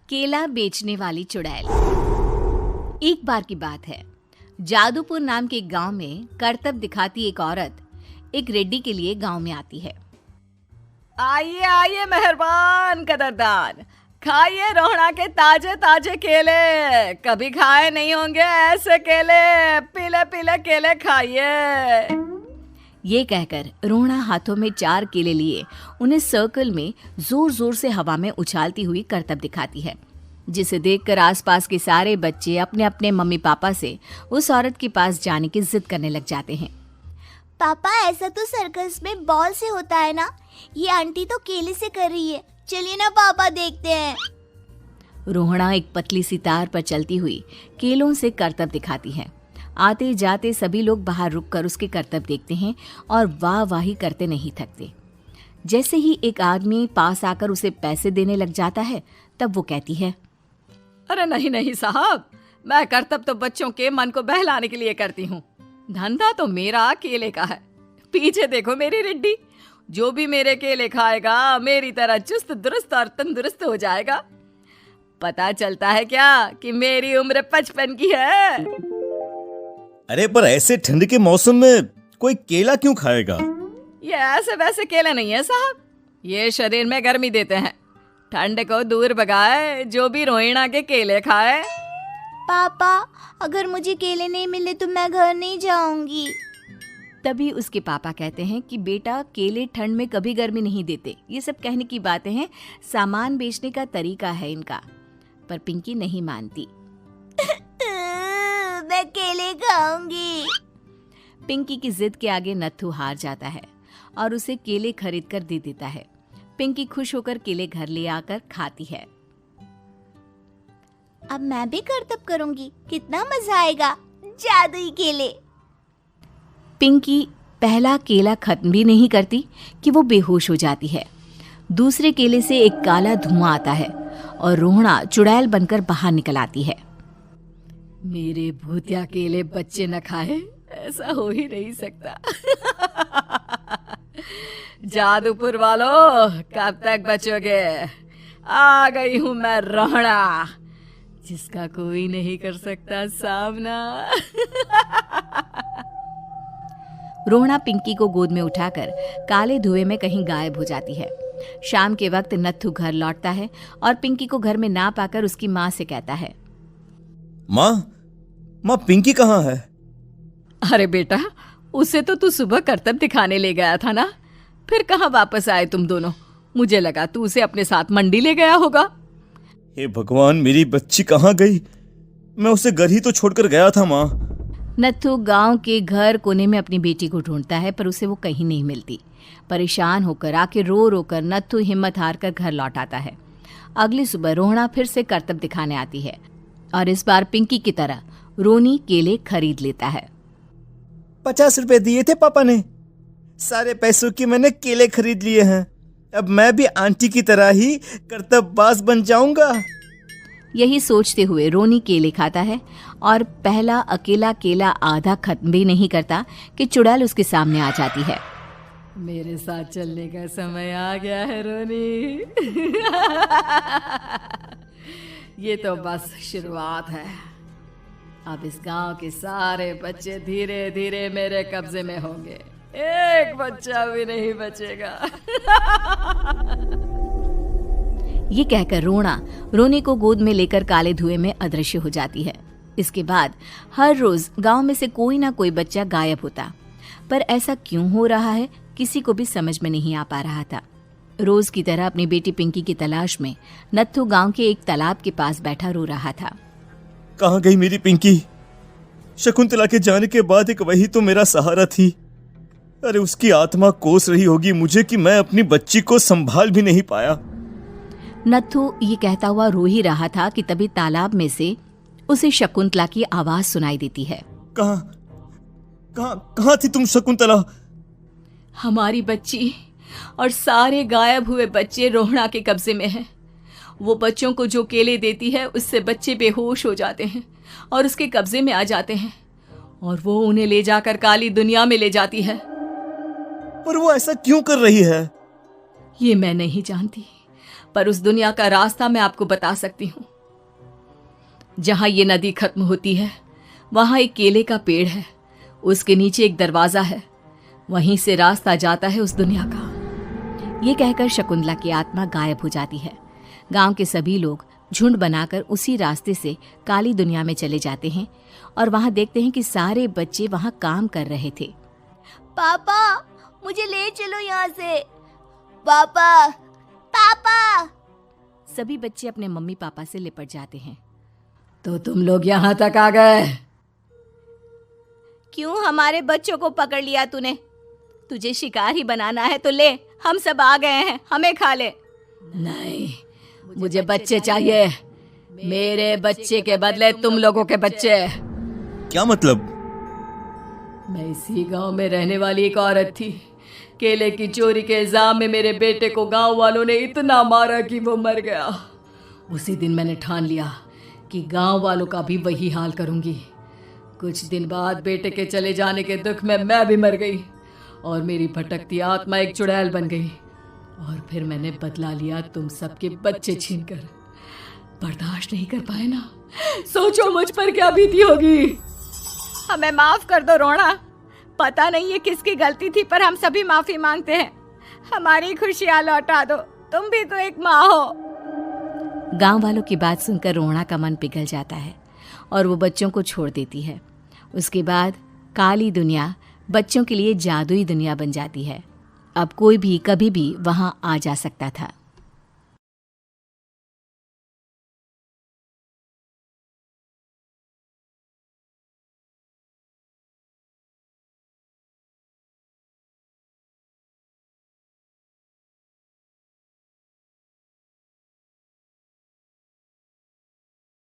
केला बेचने वाली चुड़ैल। एक बार की बात है, जादूपुर नाम के एक गांव में करतब दिखाती एक औरत एक रेड्डी के लिए गांव में आती है। आइए आइए मेहरबान कदरदान, खाइए रोहड़ा के ताजे ताजे केले। कभी खाए नहीं होंगे ऐसे केले, पीले पीले केले खाइए। ये कहकर रोहड़ा हाथों में 4 केले लिए उन्हें सर्कल में जोर जोर से हवा में उछालती हुई करतब दिखाती है, जिसे देखकर आसपास के सारे बच्चे अपने अपने मम्मी पापा से उस औरत के पास जाने की जिद करने लग जाते हैं। पापा, ऐसा तो सर्कस में बॉल से होता है ना, ये आंटी तो केले से कर रही है। चलिए ना पापा, देखते हैं। रोहड़ा एक पतली सी तार पर चलती हुई केलों से करतब दिखाती है। आते जाते सभी लोग बाहर रुककर उसके करतब देखते हैं और वाह वाही करते नहीं थकते। जैसे ही एक आदमी पास आकर उसे पैसे देने लग जाता है, तब वो कहती है, अरे नहीं नहीं साहब, मैं करतब तो बच्चों के मन को बहलाने के लिए करती हूँ। धंधा तो मेरा केले का है। पीछे देखो मेरी रिड्डी, जो भी मेरे केले खाएगा मेरी तरह चुस्त दुरुस्त और तंदुरुस्त हो जाएगा। पता चलता है क्या कि मेरी उम्र 55 की है। अरे पर ऐसे ठंड के मौसम में कोई केला क्यों खाएगा? ये ऐसे वैसे केले नहीं है साहब, ये शरीर में गर्मी देते हैं। ठंड को दूर भगाए जो भी रोहिणा के केले खाए। पापा, अगर मुझे केले नहीं मिले तो मैं घर नहीं जाऊंगी। तभी उसके पापा कहते हैं कि बेटा, केले ठंड में कभी गर्मी नहीं देते। ये सब कहने की बातें हैं, सामान बेचने का तरीका है इनका। पर पिंकी नहीं मानती। मैं केले खाऊंगी। पिंकी की जिद के आगे नत्थू हार जाता है और उसे केले खरीद कर दे देता है। पिंकी खुश होकर केले घर ले आकर खाती है। अब मैं भी करतब करूंगी, कितना मजा आएगा। जादुई केले। पिंकी पहला केला खत्म भी नहीं करती कि वो बेहोश हो जाती है। दूसरे केले से एक काला धुआं आता है और रोहड़ा चुड़ैल बनकर बाहर निकल आती है। मेरे भूतिया केले बच्चे न खाए, ऐसा हो ही नहीं सकता। जादूपुर वालों, कब तक बचोगे? आ गई हूं मैं रोहड़ा, जिसका कोई नहीं कर सकता सामना। रोहड़ा पिंकी को गोद में उठाकर काले धुएं में कहीं गायब हो जाती है। शाम के वक्त नत्थू घर लौटता है और पिंकी को घर में ना पाकर उसकी माँ से कहता है, माँ पिंकी कहाँ है? अरे बेटा, उसे तो तू सुबह करतब दिखाने ले गया था ना, फिर कहाँ वापस आए तुम दोनों? मुझे लगा तू उसे अपने साथ मंडी ले गया होगा। हे भगवान, मेरी बच्ची कहाँ गई? मैं उसे घर ही तो छोड़कर गया था माँ। नत्थू गांव के घर कोने में अपनी बेटी को ढूंढता है, पर उसे वो कहीं नहीं मिलती। परेशान होकर आखिर रो रो कर नत्थू हिम्मत हार कर घर लौट आता है। अगली सुबह रोहड़ा फिर से करतब दिखाने आती है और इस बार पिंकी की तरह रोनी केले खरीद लेता है। 50 रुपए दिए थे पापा ने, सारे पैसों की मैंने केले खरीद लिए हैं। अब मैं भी आंटी की तरह ही करतबबाज बन जाऊंगा। यही सोचते हुए रोनी केले खाता है और पहला अकेला केला आधा खत्म भी नहीं करता कि चुड़ैल उसके सामने आ जाती है। मेरे साथ चलने का समय आ गया है रोनी। ये तो बस शुरुआत है। अब इस गांव के सारे बच्चे धीरे धीरे मेरे कब्जे में होंगे, एक बच्चा भी नहीं बचेगा। ये कहकर रोना रोनी को गोद में लेकर काले धुएं में अदृश्य हो जाती है। इसके बाद हर रोज गांव में से कोई ना कोई बच्चा गायब होता, पर ऐसा क्यों हो रहा है किसी को भी समझ में नहीं आ पा रहा था। रोज की तरह अपनी बेटी पिंकी की तलाश में नत्थू गांव के एक तालाब के पास बैठा रो रहा था। कहाँ गई मेरी पिंकी? शकुंतला के जाने के बाद एक वही तो मेरा सहारा थी। अरे उसकी आत्मा कोस रही होगी मुझे कि मैं अपनी बच्ची को संभाल भी नहीं पाया। नत्थू ये कहता हुआ रो ही रहा था कि तभी तालाब में से उसे शकुंतला की आवाज सुनाई देती है। कहाँ थी तुम शकुंतला? हमारी बच्ची और सारे गायब हुए बच्चे रोहड़ा के कब्जे में हैं। वो बच्चों को जो केले देती है उससे बच्चे बेहोश हो जाते हैं और उसके कब्जे में आ जाते हैं और वो उन्हें ले जाकर काली दुनिया में ले जाती है। पर वो ऐसा क्यों कर रही है? ये मैं नहीं जानती, पर उस दुनिया का रास्ता मैं आपको बता सकती हूँ। जहां ये नदी खत्म होती है वहां एक केले का पेड़ है, उसके नीचे एक दरवाजा है, वहीं से रास्ता जाता है उस दुनिया का। ये कहकर शकुंतला की आत्मा गायब हो जाती है। गांव के सभी लोग झुंड बनाकर उसी रास्ते से काली दुनिया में चले जाते हैं और वहां देखते हैं कि सारे बच्चे वहां काम कर रहे थे। पापा मुझे ले चलो यहाँ से। पापा पापा। सभी बच्चे अपने मम्मी पापा से लिपट जाते हैं। तो तुम लोग यहाँ तक आ गए? क्यों हमारे बच्चों को पकड़ लिया तूने? तुझे शिकार ही बनाना है तो ले, हम सब आ गए हैं, हमें खा ले। नहीं, मुझे बच्चे चाहिए। मेरे बच्चे के बदले तुम लोगों के बच्चे। क्या मतलब? मैं इसी गांव में रहने वाली एक औरत थी। केले की चोरी के इल्जाम में मेरे बेटे को गांव वालों ने इतना मारा कि वो मर गया। उसी दिन मैंने ठान लिया कि गांव वालों का भी वही हाल करूंगी। कुछ दिन बाद बेटे के चले जाने के दुख में मैं भी मर गई और मेरी भटकती आत्मा एक चुड़ैल बन गई। और फिर मैंने बदला लिया तुम सबके बच्चे छीनकर। बर्दाश्त नहीं कर पाए ना? सोचो मुझ पर क्या बीती होगी। हमें माफ कर दो रोना। पता नहीं ये किसकी गलती थी, पर हम सभी माफी मांगते हैं। हमारी खुशियां लौटा दो, तुम भी तो एक माँ हो। गांव वालों की बात सुनकर रोना का मन पिघल जाता है और वो बच्चों को छोड़ देती है। उसके बाद काली दुनिया बच्चों के लिए जादुई दुनिया बन जाती है। अब कोई भी कभी भी वहां आ जा सकता था।